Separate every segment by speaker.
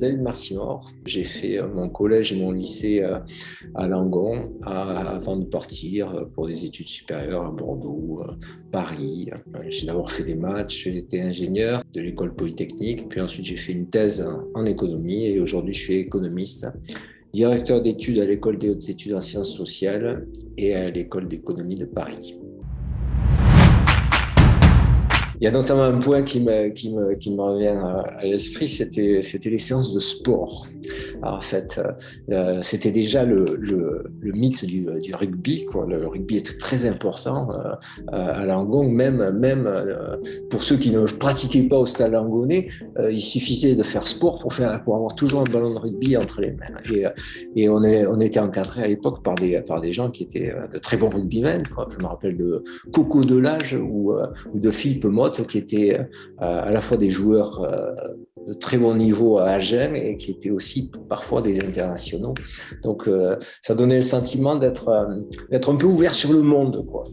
Speaker 1: David Martimor. J'ai fait mon collège et mon lycée à Langon avant de partir pour des études supérieures à Bordeaux, Paris. J'ai d'abord fait des maths, j'ai été ingénieur de l'école polytechnique, puis ensuite j'ai fait une thèse en économie et aujourd'hui je suis économiste, directeur d'études à l'école des hautes études en sciences sociales et à l'école d'économie de Paris. Il y a notamment un point qui me revient à l'esprit, c'était les séances de sport. Alors, en fait, c'était déjà le mythe du rugby, quoi. Le rugby était très important à Langon, même pour ceux qui ne pratiquaient pas au stade langonnais, il suffisait de faire sport pour avoir toujours un ballon de rugby entre les mains. Et on était encadré à l'époque par des gens qui étaient de très bons rugbymen, quoi. Je me rappelle de Coco Delage ou de Philippe Motte, qui étaient à la fois des joueurs de très bon niveau à Agen et qui étaient aussi parfois des internationaux. Donc ça donnait le sentiment d'être un peu ouvert sur le monde, quoi,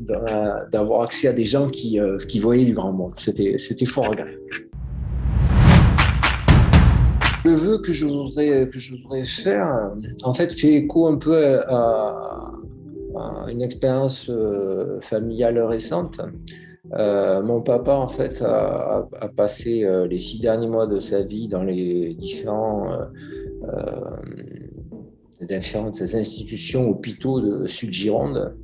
Speaker 1: d'avoir accès à des gens qui voyaient du grand monde. C'était fort agréable. Le vœu que je voudrais faire, en fait, fait écho un peu à une expérience familiale récente. Mon papa, en fait, a passé les 6 derniers mois de sa vie dans les différentes institutions, hôpitaux de Sud-Gironde.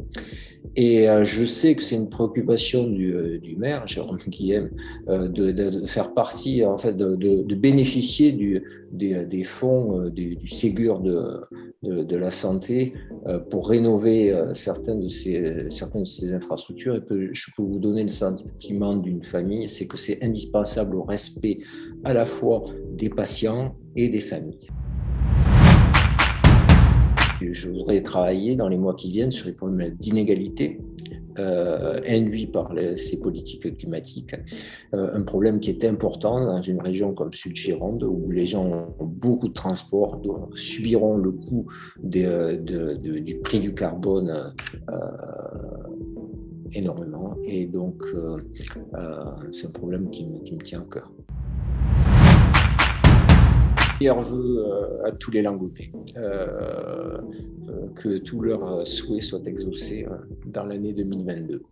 Speaker 1: Et je sais que c'est une préoccupation du maire, Jérôme Guilhem, de faire partie, en fait, de bénéficier des fonds du Ségur de la santé pour rénover certaines de ces infrastructures. Et je peux vous donner le sentiment d'une famille, c'est que c'est indispensable au respect à la fois des patients et des familles. Je voudrais travailler dans les mois qui viennent sur les problèmes d'inégalité induits par ces politiques climatiques. Un problème qui est important dans une région comme Sud-Gironde, où les gens ont beaucoup de transport, subiront le coût du prix du carbone énormément. Et donc, c'est un problème qui me tient à cœur. Meilleurs vœux à tous les Langonnais, que tous leurs souhaits soient exaucés dans l'année 2022.